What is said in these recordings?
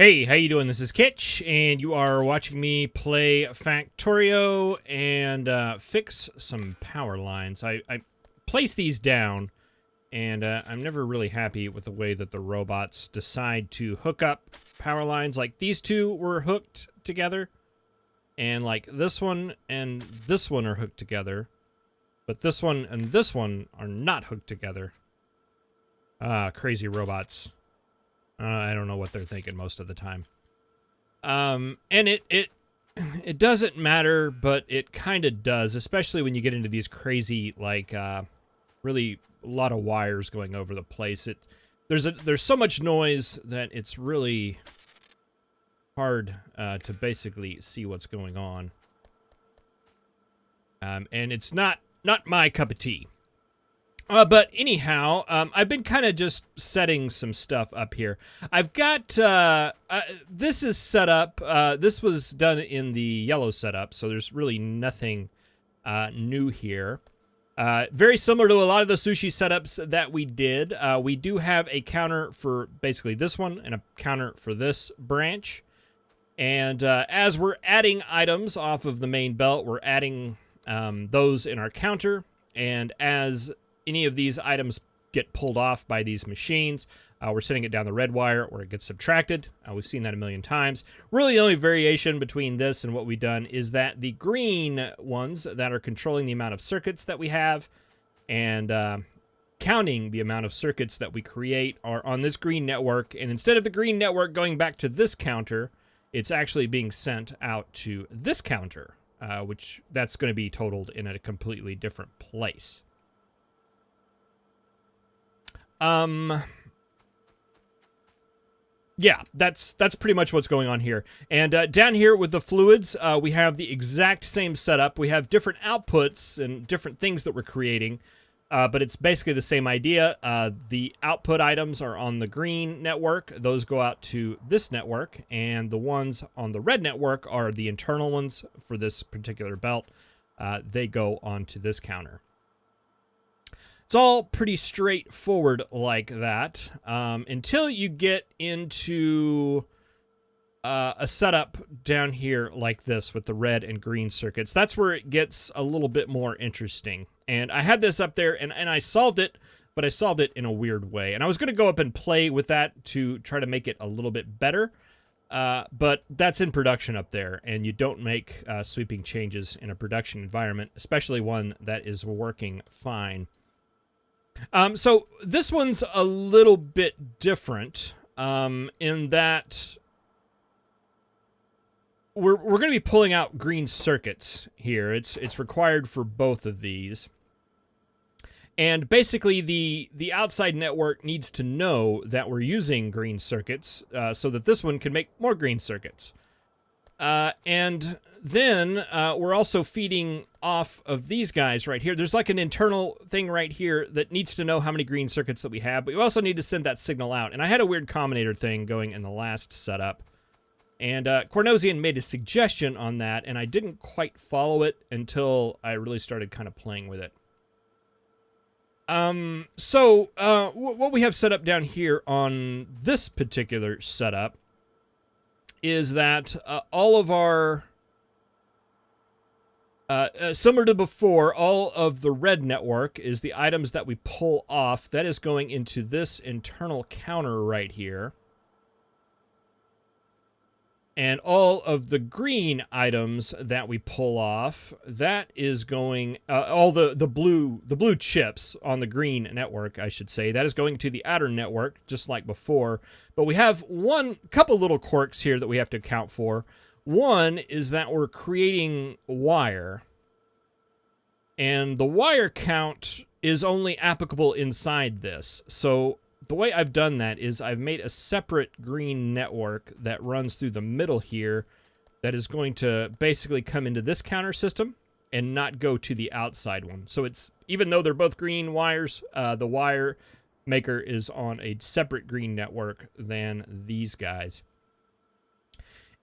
Hey, how you doing? This is Kitch, and you are watching me play Factorio and fix some power lines. I place these down, and I'm never really happy with the way that the robots decide to hook up power lines. Like, these two were hooked together, and like this one and this one are hooked together, but this one and this one are not hooked together. Crazy robots. I don't know what they're thinking most of the time. And it doesn't matter, but it kind of does, especially when you get into these crazy, like, really a lot of wires going over the place. There's so much noise that it's really hard to basically see what's going on. And it's not my cup of tea. But anyhow, I've been kind of just setting some stuff up here. I've got, this is set up, this was done in the yellow setup, so there's really nothing new here. Very similar to a lot of the sushi setups that we did. We do have a counter for basically this one and a counter for this branch. And as we're adding items off of the main belt, we're adding those in our counter. And as any of these items get pulled off by these machines, we're sending it down the red wire where it gets subtracted. We've seen that a million times. Really, the only variation between this and what we've done is that the green ones that are controlling the amount of circuits that we have and counting the amount of circuits that we create are on this green network. And instead of the green network going back to this counter, it's actually being sent out to this counter, which that's going to be totaled in a completely different place. Yeah, that's pretty much what's going on here. And down here with the fluids, we have the exact same setup. We have different outputs and different things that we're creating, but it's basically the same idea. The output items are on the green network. Those go out to this network, and the ones on the red network are the internal ones for this particular belt. They go onto this counter. It's all pretty straightforward like that, until you get into a setup down here like this with the red and green circuits. That's where it gets a little bit more interesting. And I had this up there, and I solved it, but I solved it in a weird way. And I was going to go up and play with that to try to make it a little bit better, but that's in production up there, and you don't make sweeping changes in a production environment, especially one that is working fine. So this one's a little bit different in that we're going to be pulling out green circuits here. It's required for both of these. And basically the outside network needs to know that we're using green circuits so that this one can make more green circuits. And then we're also feeding off of these guys right here. There's like an internal thing right here that needs to know how many green circuits that we have, but you also need to send that signal out. And I had a weird combinator thing going in the last setup. And Cornosian made a suggestion on that, and I didn't quite follow it until I really started kind of playing with it. So what we have set up down here on this particular setup is that all of our, similar to before, all of the red network is the items that we pull off. That is going into this internal counter right here. And all of the green items that we pull off, that is going, all the blue chips on the green network, I should say, that is going to the outer network, just like before. But we have couple little quirks here that we have to account for. One is that we're creating wire, and the wire count is only applicable inside this. So the way I've done that is I've made a separate green network that runs through the middle here that is going to basically come into this counter system and not go to the outside one. So it's, even though they're both green wires, the wire maker is on a separate green network than these guys.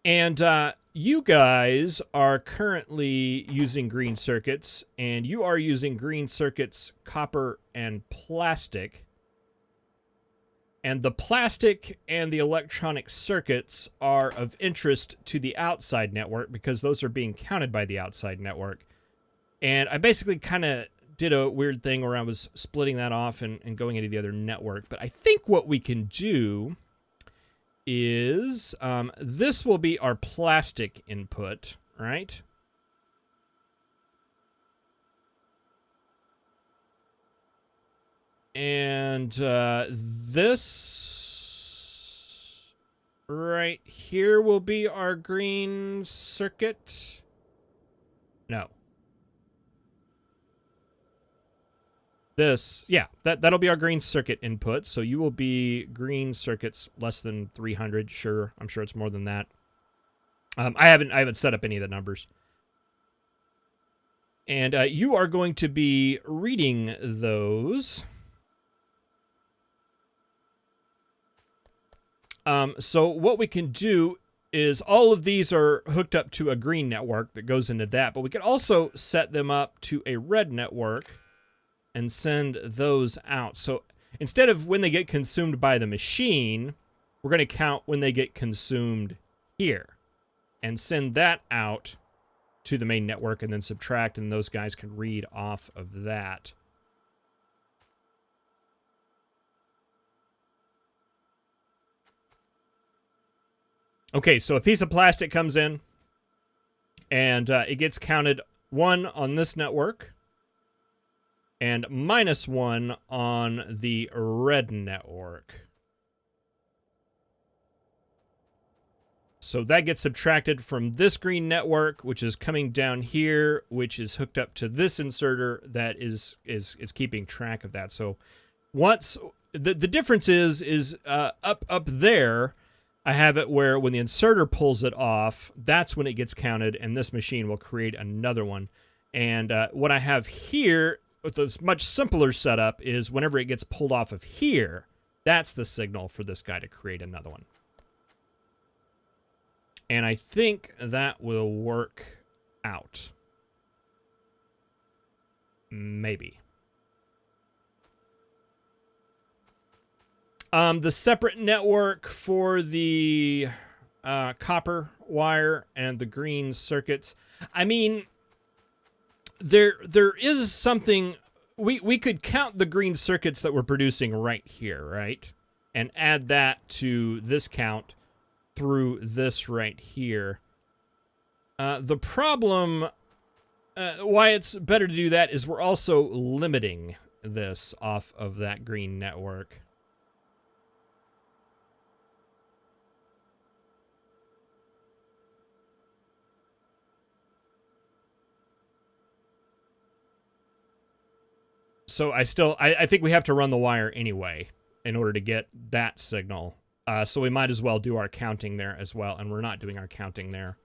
And you guys are currently using green circuits, and you are using green circuits, copper, and plastic. And the plastic and the electronic circuits are of interest to the outside network because those are being counted by the outside network. And I basically kind of did a weird thing where I was splitting that off and going into the other network. But I think what we can do is this will be our plastic input, right? And this right here will be our green circuit. No. This, yeah, that'll be our green circuit input. So you will be green circuits less than 300. Sure, I'm sure it's more than that. I haven't set up any of the numbers. And you are going to be reading those. So what we can do is all of these are hooked up to a green network that goes into that, but we can also set them up to a red network and send those out. So instead of when they get consumed by the machine, we're going to count when they get consumed here and send that out to the main network and then subtract, and those guys can read off of that. Okay, so a piece of plastic comes in, and it gets counted 1 on this network, and -1 on the red network. So that gets subtracted from this green network, which is coming down here, which is hooked up to this inserter that is keeping track of that. So once the difference is up there, I have it where when the inserter pulls it off, that's when it gets counted, and this machine will create another one. And what I have here with this much simpler setup is whenever it gets pulled off of here, that's the signal for this guy to create another one. And I think that will work out. Maybe. The separate network for the copper wire and the green circuits. I mean, there is something. We could count the green circuits that we're producing right here, right? And add that to this count through this right here. The problem, why it's better to do that is we're also limiting this off of that green network. So I think we have to run the wire anyway in order to get that signal. So we might as well do our counting there as well. And we're not doing our counting there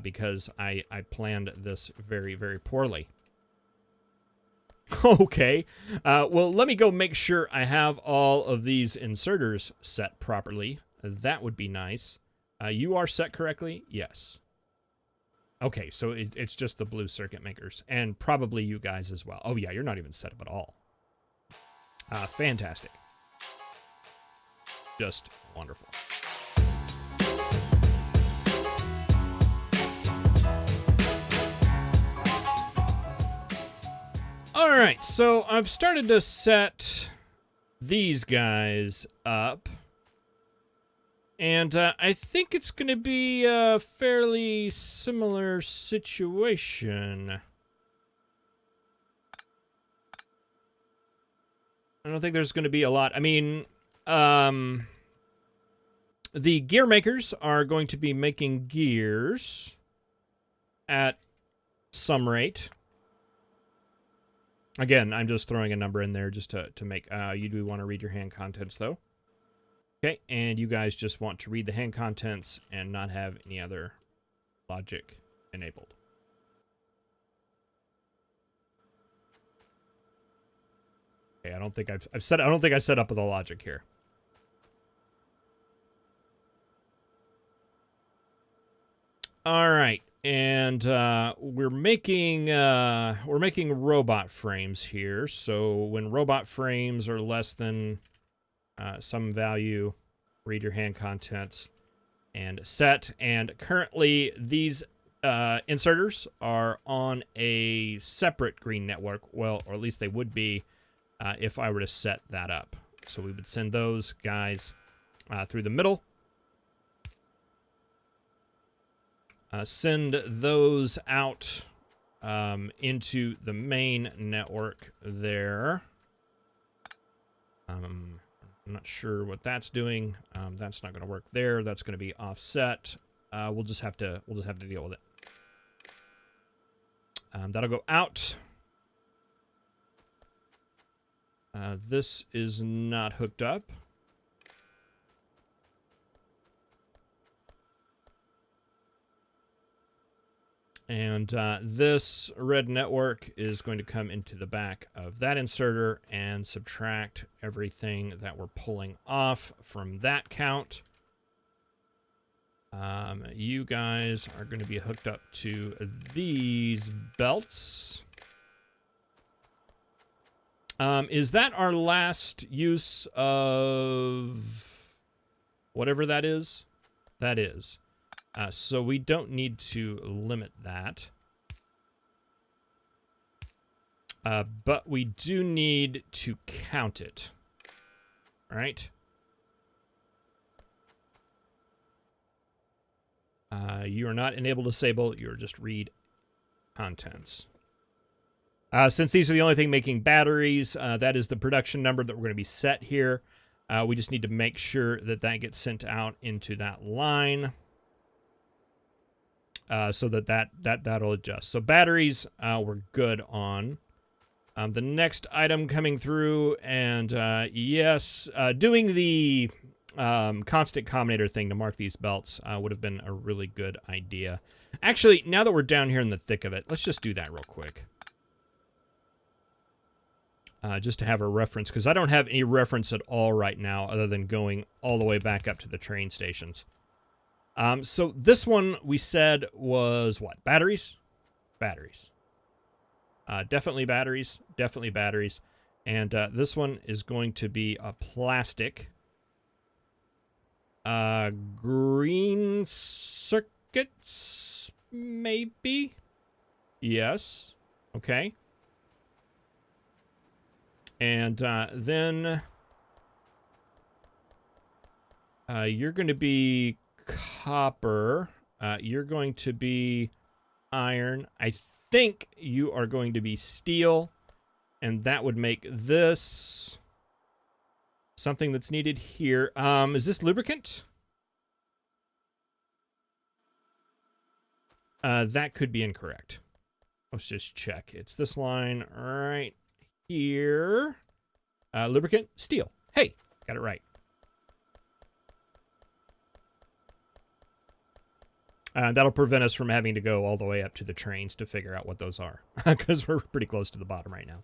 because I planned this very, very poorly. Okay. Well, let me go make sure I have all of these inserters set properly. That would be nice. You are set correctly? Yes. Okay, so it's just the blue circuit makers, and probably you guys as well. Oh yeah, you're not even set up at all. Fantastic. Just wonderful. All right, so I've started to set these guys up. And I think it's going to be a fairly similar situation. I don't think there's going to be a lot. I mean, the gear makers are going to be making gears at some rate. Again, I'm just throwing a number in there just to make... you do want to read your hand contents, though. Okay, and you guys just want to read the hand contents and not have any other logic enabled. Okay, I don't think I set up with a logic here. All right, and we're making robot frames here. So when robot frames are less than some value, read your hand contents, and set. And currently, these inserters are on a separate green network. Well, or at least they would be if I were to set that up. So we would send those guys through the middle. Send those out into the main network there. I'm not sure what that's doing. That's not going to work there. That's going to be offset. We'll just have to deal with it. That'll go out. This is not hooked up. And this red network is going to come into the back of that inserter and subtract everything that we're pulling off from that count. You guys are going to be hooked up to these belts. Is that our last use of whatever that is? That is. So we don't need to limit that. But we do need to count it. All right? You are not enable disable. You're just read contents. Since these are the only thing making batteries, that is the production number that we're going to be set here. We just need to make sure that that gets sent out into that line. So that'll adjust. So batteries, we're good on. The next item coming through, and yes, doing the constant combinator thing to mark these belts would have been a really good idea. Actually, now that we're down here in the thick of it, let's just do that real quick. Just to have a reference, because I don't have any reference at all right now other than going all the way back up to the train stations. So this one we said was what? Batteries? Batteries. Definitely batteries. Definitely batteries. And this one is going to be a plastic. Green circuits, maybe? Yes. Okay. And then you're going to be copper. You're going to be iron. I think you are going to be steel. And that would make this something that's needed here. Is this lubricant? That could be incorrect. Let's just check. It's this line right here. Lubricant, steel. Hey, got it right. That'll prevent us from having to go all the way up to the trains to figure out what those are, because we're pretty close to the bottom right now.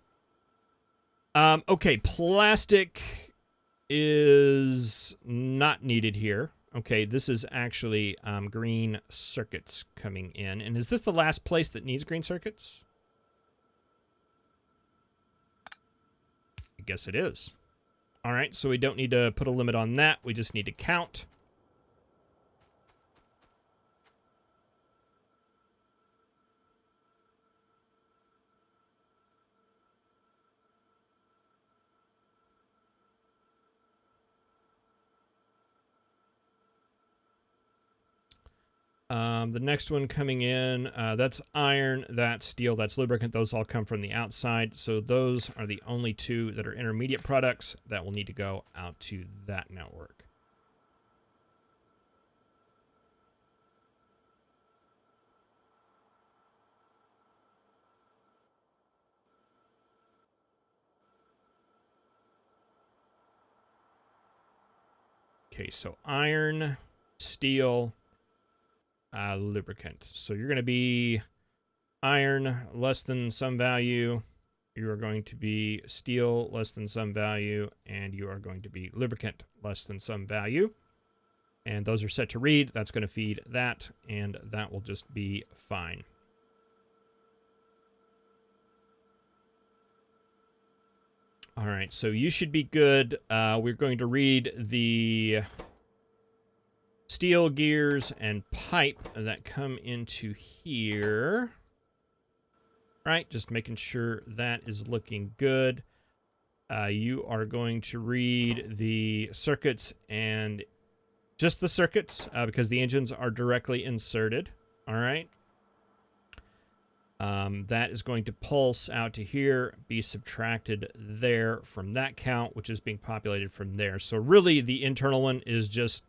Okay, plastic is not needed here. Okay, this is actually green circuits coming in. And is this the last place that needs green circuits? I guess it is. All right, so we don't need to put a limit on that. We just need to count. The next one coming in, that's iron, that's steel, that's lubricant. Those all come from the outside. So those are the only two that are intermediate products that will need to go out to that network. Okay, so iron, steel, lubricant. So you're going to be iron less than some value. You are going to be steel less than some value. And you are going to be lubricant less than some value. And those are set to read. That's going to feed that. And that will just be fine. All right, so you should be good. We're going to read the steel gears and pipe that come into here. Right, just making sure that is looking good. You are going to read the circuits and just the circuits because the engines are directly inserted. All right. That is going to pulse out to here, be subtracted there from that count, which is being populated from there. So really the internal one is just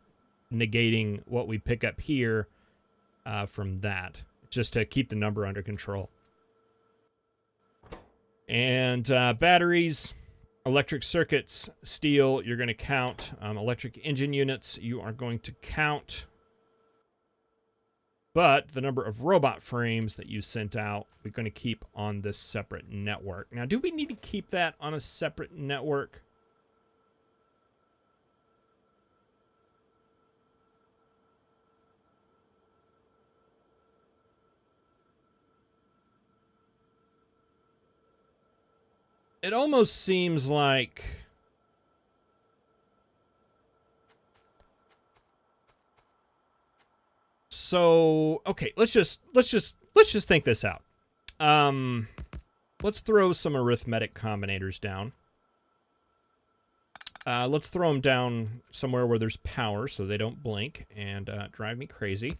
negating what we pick up here from that, just to keep the number under control. And batteries, electric circuits, steel, you're going to count. Electric engine units, you are going to count. But the number of robot frames that you sent out, we're going to keep on this separate network. Now, do we need to keep that on a separate network? It almost seems like so okay, let's just think this out. Let's throw some arithmetic combinators down. Let's throw them down somewhere where there's power so they don't blink and drive me crazy.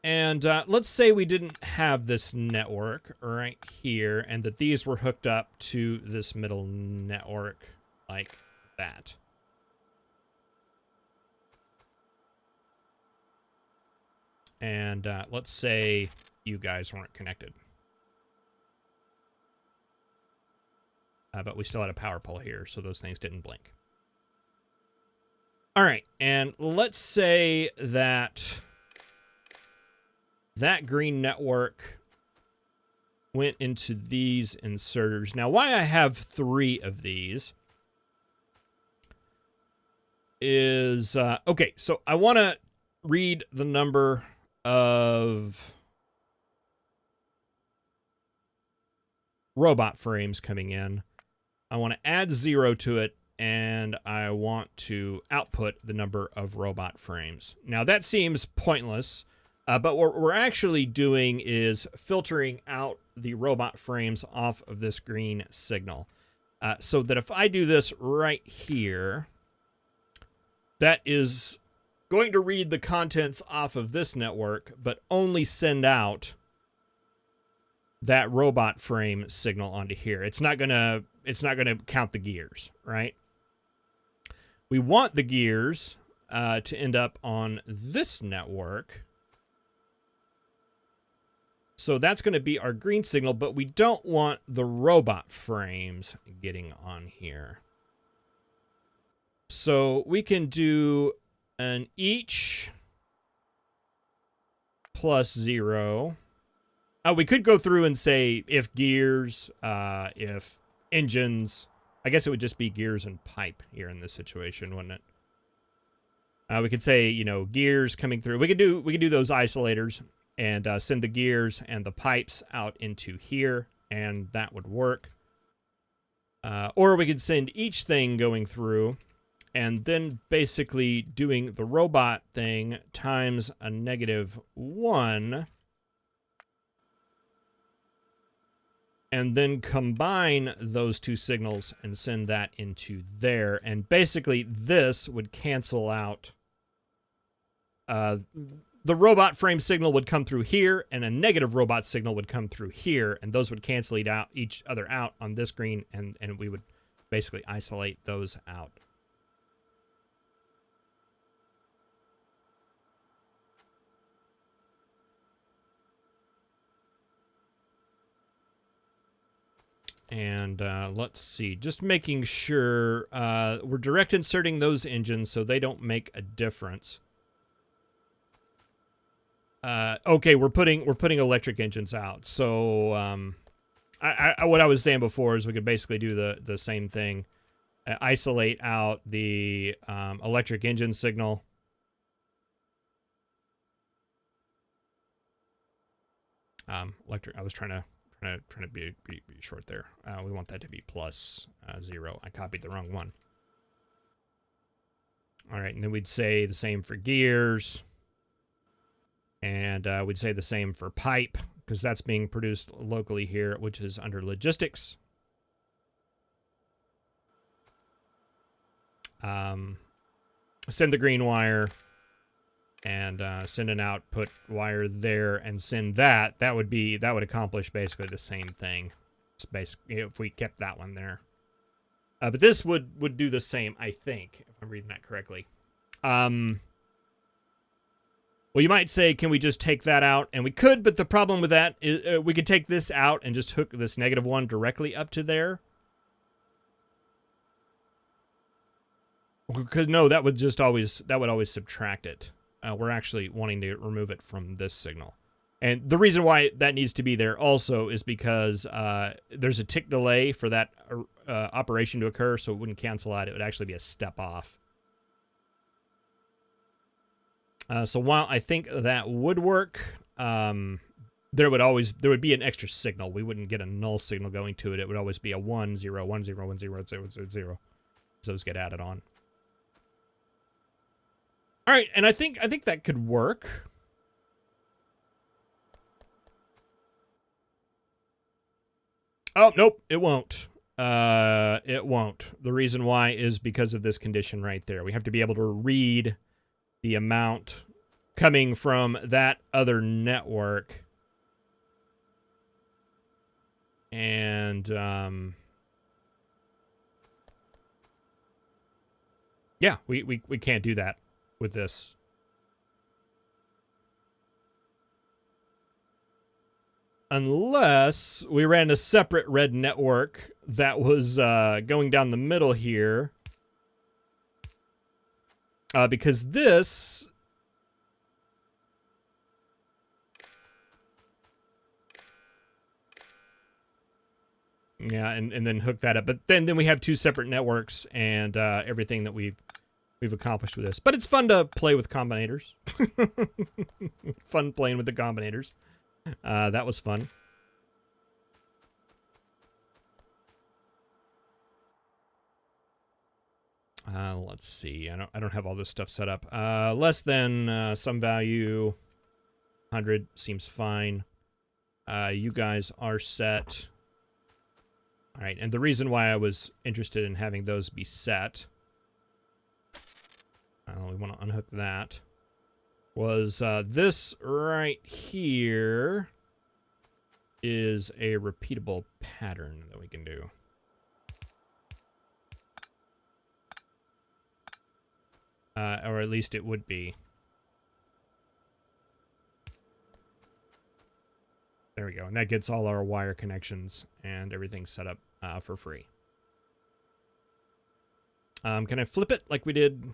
And let's say we didn't have this network right here and that these were hooked up to this middle network like that. And let's say you guys weren't connected. But we still had a power pole here, so those things didn't blink. All right, and let's say that that green network went into these inserters. Now, why I have 3 of these is, okay, so I want to read the number of robot frames coming in. I want to add 0 to it, and I want to output the number of robot frames. Now, that seems pointless. But what we're actually doing is filtering out the robot frames off of this green signal. So that if I do this right here, that is going to read the contents off of this network, but only send out that robot frame signal onto here. It's not gonna count the gears, right? We want the gears to end up on this network. So that's going to be our green signal, but we don't want the robot frames getting on here. So we can do an each plus 0. We could go through and say if gears, if engines. I guess it would just be gears and pipe here in this situation, wouldn't it? We could say, you know, gears coming through. We could do those isolators. And send the gears and the pipes out into here, and that would work. Or we could send each thing going through, and then basically doing the robot thing times a -1, and then combine those 2 signals and send that into there. And basically, this would cancel out the robot frame signal would come through here, and a negative robot signal would come through here, and those would cancel each other out on this green, and we would basically isolate those out. And let's see, just making sure we're direct inserting those engines so they don't make a difference. Okay, we're putting electric engines out. So what I was saying before is we could basically do the same thing. Isolate out the electric engine signal. I was trying to Trying to be short there. We want that to be plus 0. I copied the wrong one. All right, and then we'd say the same for gears. And we'd say the same for pipe, because that's being produced locally here, which is under logistics. Send the green wire and send an output wire there and send that. That would accomplish basically the same thing. It's basically, if we kept that one there. But this would do the same, I think, if I'm reading that correctly. Well, you might say, can we just take that out? And we could, but the problem with that is we could take this out and just hook this -1 directly up to there. Because no, that would always subtract it. We're actually wanting to remove it from this signal. And the reason why that needs to be there also is because there's a tick delay for that operation to occur, so it wouldn't cancel out. It would actually be a step off. So while I think that would work, there would be an extra signal. We wouldn't get a null signal going to it. It would always be a 1 0 1 0 1 0 0 0 0. So those get added on. All right, and I think that could work. Oh, nope, it won't. It won't. The reason why is because of this condition right there. We have to be able to read the amount coming from that other network. And, yeah, we can't do that with this. Unless we ran a separate red network that was going down the middle here. Because this... Yeah, and then hook that up. But then we have two separate networks and everything that we've accomplished with this. But it's fun to play with combinators. Fun playing with the combinators. That was fun. Let's see. I don't have all this stuff set up. Less than some value. 100 seems fine. You guys are set. All right, and the reason why I was interested in having those be set, we want to unhook that, was this right here is a repeatable pattern that we can do. Or at least it would be. There we go, and that gets all our wire connections and everything set up for free. Can I flip it like we did?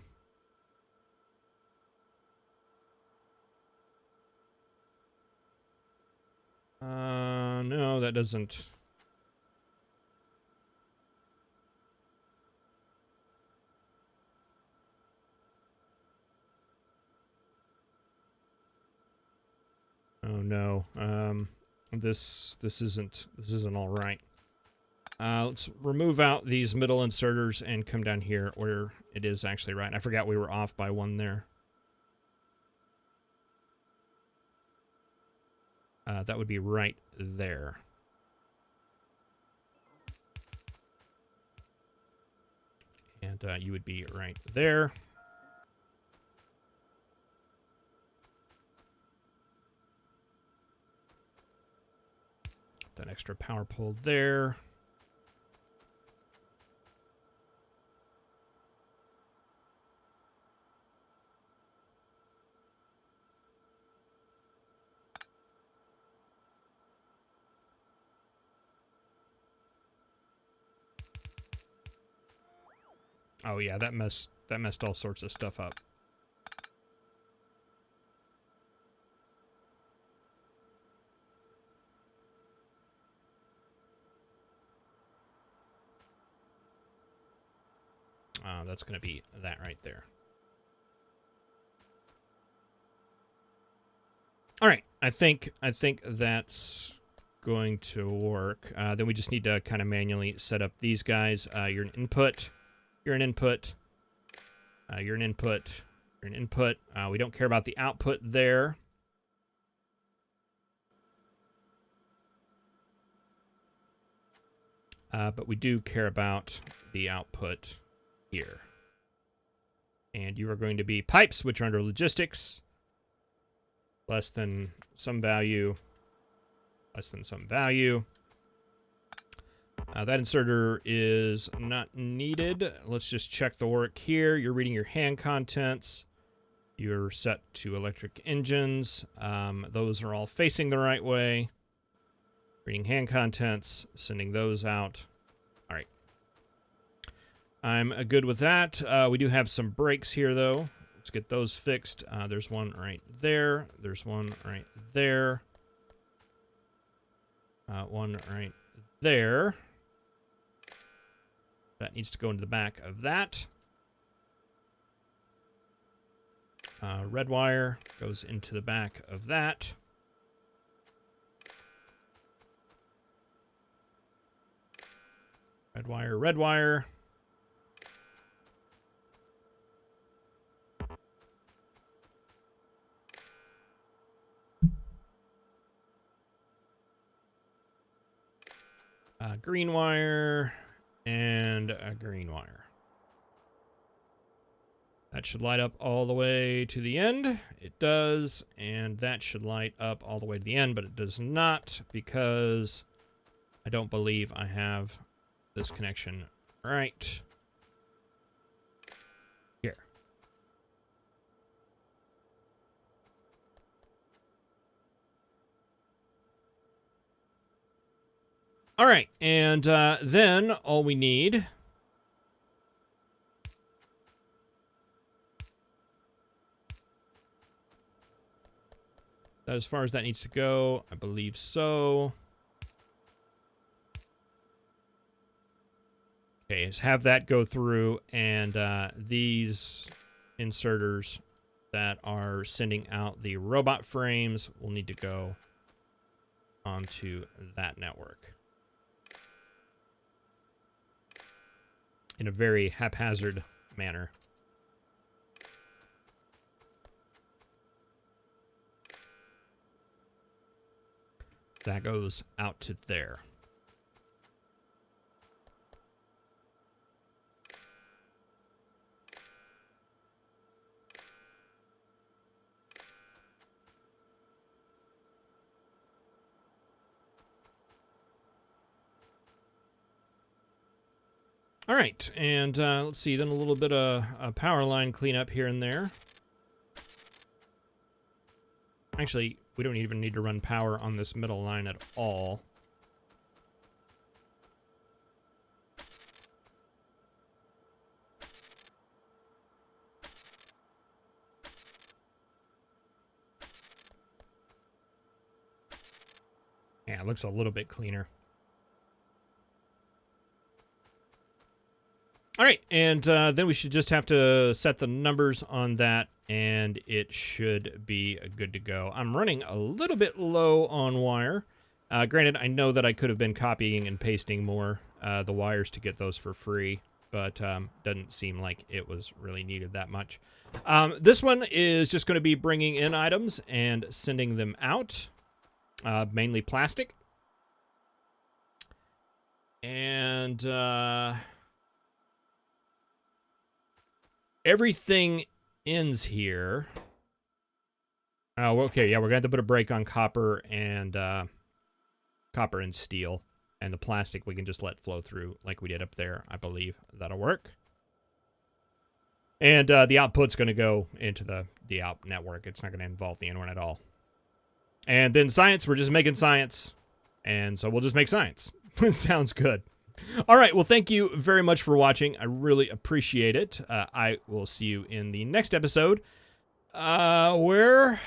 No, that doesn't. Oh no. This isn't all right. Let's remove out these middle inserters and come down here where it is actually right. I forgot we were off by one there. That would be right there. And you would be right there. That extra power pole there. Oh yeah, that messed all sorts of stuff up. That's going to be that right there. All right, I think that's going to work. Then we just need to kind of manually set up these guys. You're an input. You're an input. You're an input. You're an input. We don't care about the output there. But we do care about the output here. And you are going to be pipes, which are under logistics. Less than some value. Less than some value. That inserter is not needed. Let's just check the work here. You're reading your hand contents. You're set to electric engines. Those are all facing the right way. Reading hand contents, sending those out. All right. I'm good with that. We do have some brakes here, though. Let's get those fixed. There's one right there. There's one right there. One right there. That needs to go into the back of that. Red wire goes into the back of that. Red wire, red wire. Green wire and a green wire. That should light up all the way to the end. It does, and that should light up all the way to the end, but it does not because I don't believe I have this connection right here. All right, and then all we need as far as that needs to go, I believe so. Okay, let's have that go through, and these inserters that are sending out the robot frames will need to go onto that network in a very haphazard manner. That goes out to there. All right, and let's see, then a little bit of a power line cleanup here and there. Actually, we don't even need to run power on this middle line at all. Yeah, it looks a little bit cleaner. All right, and then we should just have to set the numbers on that, and it should be good to go. I'm running a little bit low on wire. Granted, I know that I could have been copying and pasting more the wires to get those for free, but doesn't seem like it was really needed that much. This one is just going to be bringing in items and sending them out, mainly plastic. And everything ends here. Oh, okay, yeah, we're going to have to put a brake on copper and steel. And the plastic we can just let flow through like we did up there. I believe that'll work. And the output's going to go into the out network. It's not going to involve the in one at all. And then science, we're just making science. And so we'll just make science. Sounds good. All right, well, thank you very much for watching. I really appreciate it. I will see you in the next episode, where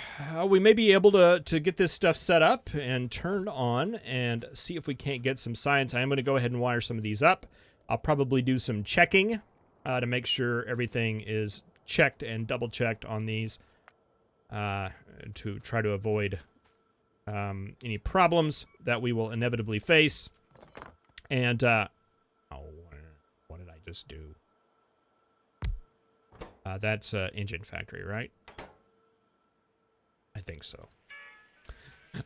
we may be able to get this stuff set up and turned on and see if we can't get some science. I am going to go ahead and wire some of these up. I'll probably do some checking to make sure everything is checked and double-checked on these to try to avoid any problems that we will inevitably face. And, oh, what did I just do? That's Engine Factory, right? I think so.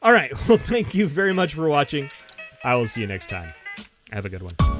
All right. Well, thank you very much for watching. I will see you next time. Have a good one.